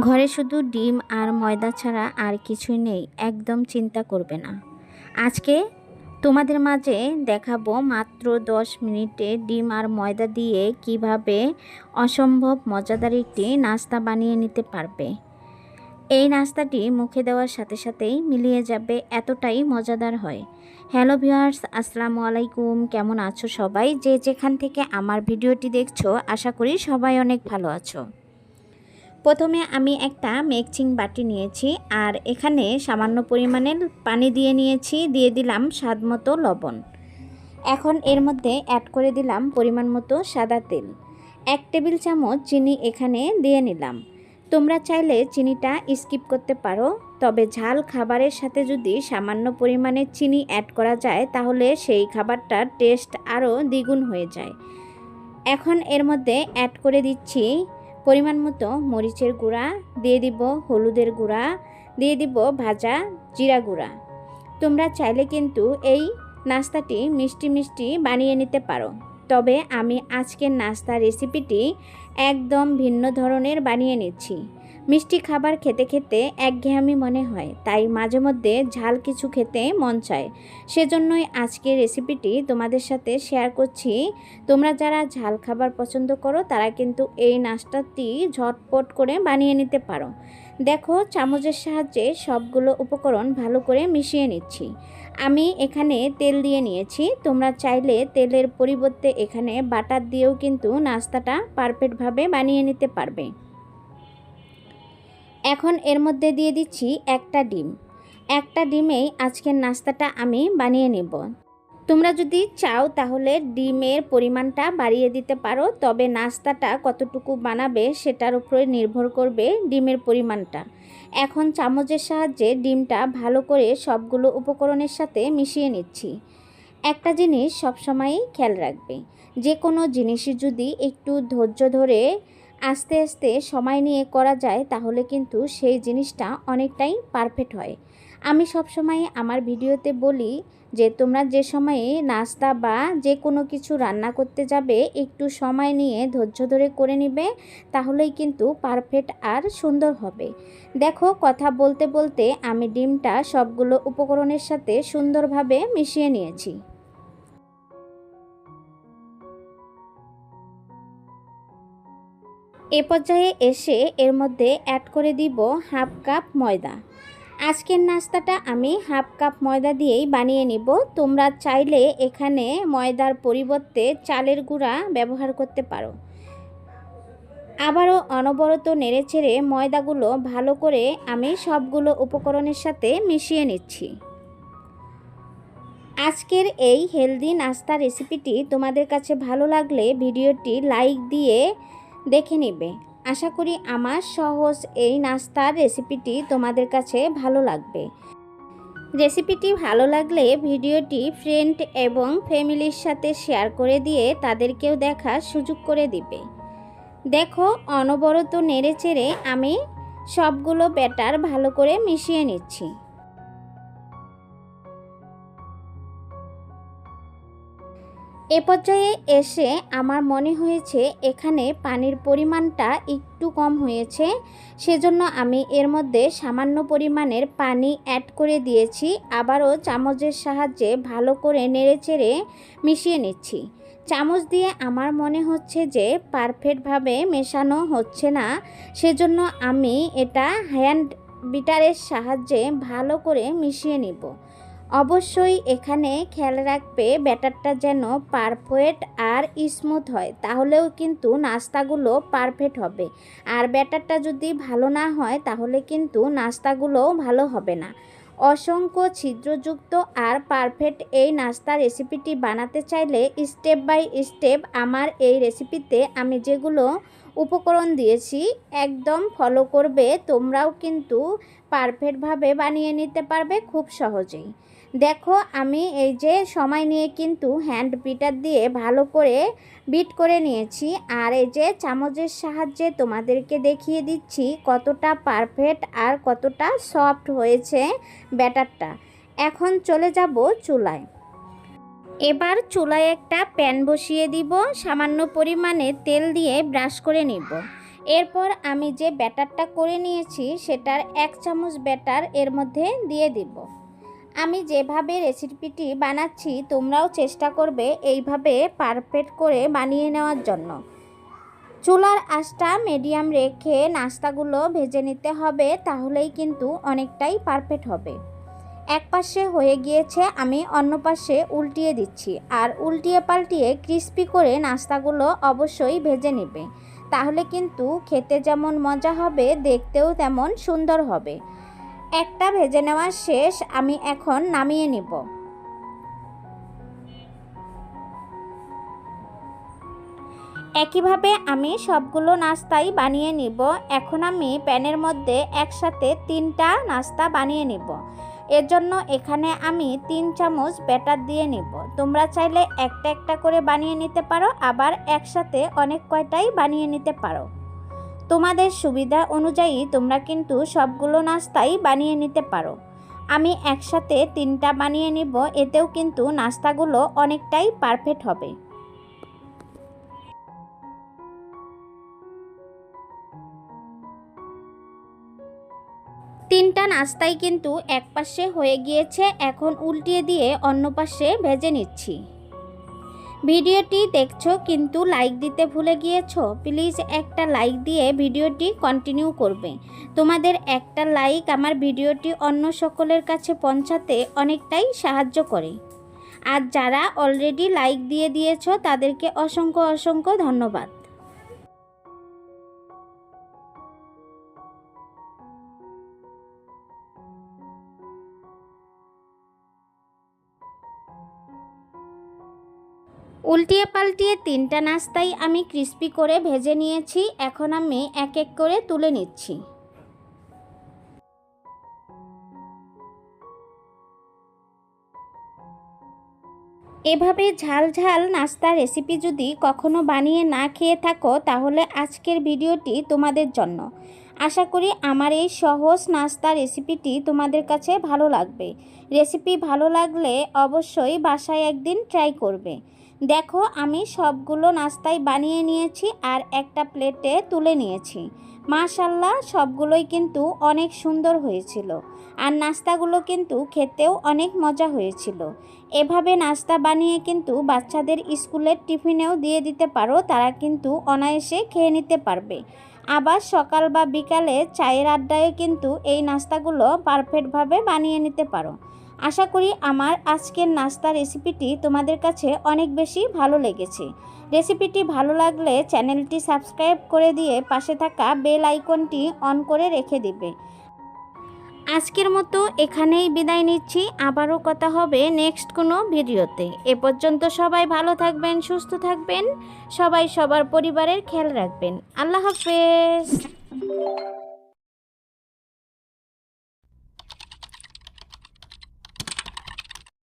ঘরে শুধু ডিম আর ময়দা ছাড়া আর কিছুই নেই, একদম চিন্তা করবে না। আজকে তোমাদের মাঝে দেখাবো মাত্র 10 মিনিটে ডিম আর ময়দা দিয়ে কিভাবে অসম্ভব মজাদার একটি নাস্তা বানিয়ে নিতে পারবে। এই নাস্তাটি মুখে দেওয়ার সাথে সাথেই মিলিয়ে যাবে, এতটাই মজাদার হয়। হ্যালো ভিউয়ার্স, আসসালামু আলাইকুম। কেমন আছো সবাই? যে যেখান থেকে আমার ভিডিওটি দেখছো, আশা করি সবাই অনেক ভালো আছো। প্রথমে আমি একটা মিক্সিং বাটি নিয়েছি আর এখানে সামান্য পরিমাণের পানি দিয়ে নিয়েছি, দিয়ে দিলাম স্বাদমতো লবণ। এখন এর মধ্যে অ্যাড করে দিলাম পরিমাণ মতো সাদা তেল। 1 টেবিল চামচ চিনি এখানে দিয়ে নিলাম। তোমরা চাইলে চিনিটা স্কিপ করতে পারো, তবে ঝাল খাবারের সাথে যদি সামান্য পরিমাণে চিনি অ্যাড করা যায় তাহলে সেই খাবারটার টেস্ট আরও দ্বিগুণ হয়ে যায়। এখন এর মধ্যে অ্যাড করে দিচ্ছি পরিমাণ মতো মরিচের গুঁড়া, দিয়ে দিব হলুদের গুঁড়া, দিয়ে দিব ভাজা জিরা গুঁড়া। তোমরা চাইলে কিন্তু এই নাস্তাটি মিষ্টি মিষ্টি বানিয়ে নিতে পারো, তবে আমি আজকের নাস্তা রেসিপিটি একদম ভিন্ন ধরনের বানিয়ে নিচ্ছি। মিষ্টি খাবার খেতে খেতে একঘেয়েমি মনে হয়, তাই মাঝে মধ্যে ঝাল কিছু খেতে মন চায়। সেজন্যই আজকের রেসিপিটি তোমাদের সাথে শেয়ার করছি। তোমরা যারা ঝাল খাবার পছন্দ করো তারা কিন্তু এই নাস্তাটি ঝটপট করে বানিয়ে নিতে পারো। দেখো, চামচের সাহায্যে সবগুলো উপকরণ ভালো করে মিশিয়ে নিচ্ছি। আমি এখানে তেল দিয়ে নিয়েছি, তোমরা চাইলে তেলের পরিবর্তে এখানে বাটার দিয়েও কিন্তু নাস্তাটা পারফেক্টভাবে বানিয়ে নিতে পারবে। এখন এর মধ্যে দিয়ে দিচ্ছি একটা ডিম। একটা ডিমেই আজকের নাস্তাটা আমি বানিয়ে নেব। তোমরা যদি চাও তাহলে ডিমের পরিমাণটা বাড়িয়ে দিতে পারো, তবে নাস্তাটা কতটুকু বানাবে সেটার উপরে নির্ভর করবে ডিমের পরিমাণটা। এখন চামচের সাহায্যে ডিমটা ভালো করে সবগুলো উপকরণের সাথে মিশিয়ে নিচ্ছি। একটা জিনিস সবসময়ই খেয়াল রাখবে, যে কোনো জিনিসই যদি একটু ধৈর্য ধরে আস্তে আস্তে সময় নিয়ে করা যায় তাহলে কিন্তু সেই জিনিসটা অনেকটাই পারফেক্ট হয়। আমি সবসময় আমার ভিডিওতে বলি যে তোমরা যে সময়ে নাস্তা বা যে কোনো কিছু রান্না করতে যাবে একটু সময় নিয়ে ধৈর্য ধরে করে নিবে, তাহলেই কিন্তু পারফেক্ট আর সুন্দর হবে। দেখো, কথা বলতে বলতে আমি ডিমটা সবগুলো উপকরণের সাথে সুন্দরভাবে মিশিয়ে নিয়েছি। এ পর্যায়ে এসে এর মধ্যে অ্যাড করে দিব হাফ কাপ ময়দা। আজকের নাস্তাটা আমি হাফ কাপ ময়দা দিয়েই বানিয়ে নিব। তোমরা চাইলে এখানে ময়দার পরিবর্তে চালের গুঁড়া ব্যবহার করতে পারো। আবারও অনবরত নেড়েচেড়ে ময়দাগুলো ভালো করে আমি সবগুলো উপকরণের সাথে মিশিয়ে নিচ্ছি। আজকের এই হেলদি নাস্তা রেসিপিটি তোমাদের কাছে ভালো লাগলে ভিডিওটি লাইক দিয়ে দেখে নেবে। আশা করি আমার সহজ এই নাস্তার রেসিপিটি তোমাদের কাছে ভালো লাগবে। রেসিপিটি ভালো লাগলে ভিডিওটি ফ্রেন্ড এবং ফ্যামিলির সাথে শেয়ার করে দিয়ে তাদেরকেও দেখার সুযোগ করে দিবে। দেখো, অনবরত নেড়েচেড়ে আমি সবগুলো ব্যাটার ভালো করে মিশিয়ে নিচ্ছি। এ পর্যায়ে এসে আমার মনে হয়েছে এখানে পানির পরিমাণটা একটু কম হয়েছে, সেজন্য আমি এর মধ্যে সামান্য পরিমাণের পানি অ্যাড করে দিয়েছি। আবারও চামচের সাহায্যে ভালো করে নেড়েচেড়ে মিশিয়ে নিচ্ছি। চামচ দিয়ে আমার মনে হচ্ছে যে পারফেক্টভাবে মেশানো হচ্ছে না, সেজন্য আমি এটা হ্যান্ড বিটারের সাহায্যে ভালো করে মিশিয়ে নিব। অবশ্যই এখানে খেয়াল রাখবে ব্যাটারটা যেন পারফেক্ট আর স্মুথ হয়, তাহলেও কিন্তু নাস্তাগুলো পারফেক্ট হবে। আর ব্যাটারটা যদি ভালো না হয় তাহলে কিন্তু নাস্তাগুলোও ভালো হবে না। অসংখ্য ছিদ্রযুক্ত আর পারফেক্ট এই নাস্তা রেসিপিটি বানাতে চাইলে স্টেপ বাই স্টেপ আমার এই রেসিপিতে আমি যেগুলো উপকরণ দিয়েছি একদম ফলো করবে, তোমরাও কিন্তু পারফেক্টভাবে বানিয়ে নিতে পারবে খুব সহজেই। দেখো, আমি এই যে সময় নিয়ে কিন্তু হ্যান্ড বিটার দিয়ে ভালো করে বিট করে নিয়েছি, আর এই যে চামচের সাহায্যে তোমাদেরকে দেখিয়ে দিচ্ছি কতটা পারফেক্ট আর কতটা সফট হয়েছে ব্যাটারটা। এখন চলে যাব চুলায়। এবার চুলায় একটা প্যান বসিয়ে দিব, সামান্য পরিমাণে তেল দিয়ে ব্রাশ করে নিব। এরপর আমি যে ব্যাটারটা করে নিয়েছি সেটার 1 চামচ ব্যাটার এর মধ্যে দিয়ে দিব। আমি যেভাবে রেসিপিটি বানাচ্ছি তোমরাও চেষ্টা করবে এইভাবে পারফেক্ট করে বানিয়ে নেওয়ার জন্য। চুলার আঁচটা মিডিয়াম রেখে নাস্তাগুলো ভেজে নিতে হবে, তাহলেই কিন্তু অনেকটাই পারফেক্ট হবে। এক পাশে হয়ে গিয়েছে, আমি অন্য পাশে উল্টিয়ে দিচ্ছি। আর উল্টিয়ে পাল্টিয়ে ক্রিস্পি করে নাস্তাগুলো অবশ্যই ভেজে নেবে, তাহলে কিন্তু খেতে যেমন মজা হবে দেখতেও তেমন সুন্দর হবে। একটা ভেজে নেওয়া শেষ, আমি এখন নামিয়ে নিব। একইভাবে আমি সবগুলো নাস্তাই বানিয়ে নিব। এখন আমি প্যানের মধ্যে একসাথে 3টা নাস্তা বানিয়ে নিব। এর জন্য এখানে আমি 3 চামচ ব্যাটার দিয়ে নিব। তোমরা চাইলে একটা একটা করে বানিয়ে নিতে পারো, আবার একসাথে অনেক কয়টাই বানিয়ে নিতে পারো। তোমাদের সুবিধা অনুযায়ী তোমরা কিন্তু সবগুলো নাস্তাই বানিয়ে নিতে পারো। আমি একসাথে 3টা বানিয়ে নিব, এতেও কিন্তু নাস্তাগুলো অনেকটাই পারফেক্ট হবে। 3টা নাস্তাই কিন্তু এক পাশে হয়ে গিয়েছে, এখন উল্টিয়ে দিয়ে অন্য পাশে ভেজে নিচ্ছি। ভিডিওটি দেখছো কিন্তু লাইক দিতে ভুলে গিয়েছো, প্লিজ একটা লাইক দিয়ে ভিডিওটি কন্টিনিউ করবে। তোমাদের একটা লাইক আমার ভিডিওটি অন্য সকলের কাছে পৌঁছাতে অনেকটাই সাহায্য করে। আর যারা অলরেডি লাইক দিয়ে দিয়েছো তাদেরকে অসংখ্য অসংখ্য ধন্যবাদ। উল্টিয়ে পাল্টিয়ে 3টা নাস্তাই আমি ক্রিস্পি করে ভেজে নিয়েছি, এখন আমি এক এক করে তুলে নিচ্ছি। এভাবে ঝাল ঝাল নাস্তা রেসিপি যদি কখনো বানিয়ে না খেয়ে থাকো তাহলে আজকের ভিডিওটি তোমাদের জন্য। আশা করি আমার এই সহজ নাস্তা রেসিপিটি তোমাদের কাছে ভালো লাগবে। রেসিপি ভালো লাগলে অবশ্যই বাসায় একদিন ট্রাই করবে। দেখো আমি সবগুলো নাস্তাই বানিয়ে নিয়েছি আর একটা প্লেটে তুলে নিয়েছি। মাশাআল্লাহ, সবগুলোই কিন্তু অনেক সুন্দর হয়েছিল আর নাস্তাগুলো কিন্তু খেতেও অনেক মজা হয়েছিল। এভাবে নাস্তা বানিয়ে কিন্তু বাচ্চাদের স্কুলের টিফিনেও দিয়ে দিতে পারো, তারা কিন্তু অনায়াসে খেয়ে নিতে পারবে। আবার সকাল বা বিকালে চায়ের আড্ডায় কিন্তু এই নাস্তাগুলো পারফেক্টভাবে বানিয়ে নিতে পারো। আশা করি আমার আজকের নাস্তা রেসিপিটি তোমাদের কাছে অনেক বেশি ভালো লেগেছে। রেসিপিটি ভালো লাগলে চ্যানেলটি সাবস্ক্রাইব করে দিয়ে পাশে থাকা বেল আইকনটি অন করে রেখে দিবে। আজকের মতো এখানেই বিদায় নিচ্ছি, আবারও কথা হবে নেক্সট কোনো ভিডিওতে। এ পর্যন্ত সবাই ভালো থাকবেন, সুস্থ থাকবেন, সবাই সবার পরিবারের খেয়াল রাখবেন। আল্লাহ হাফেজ।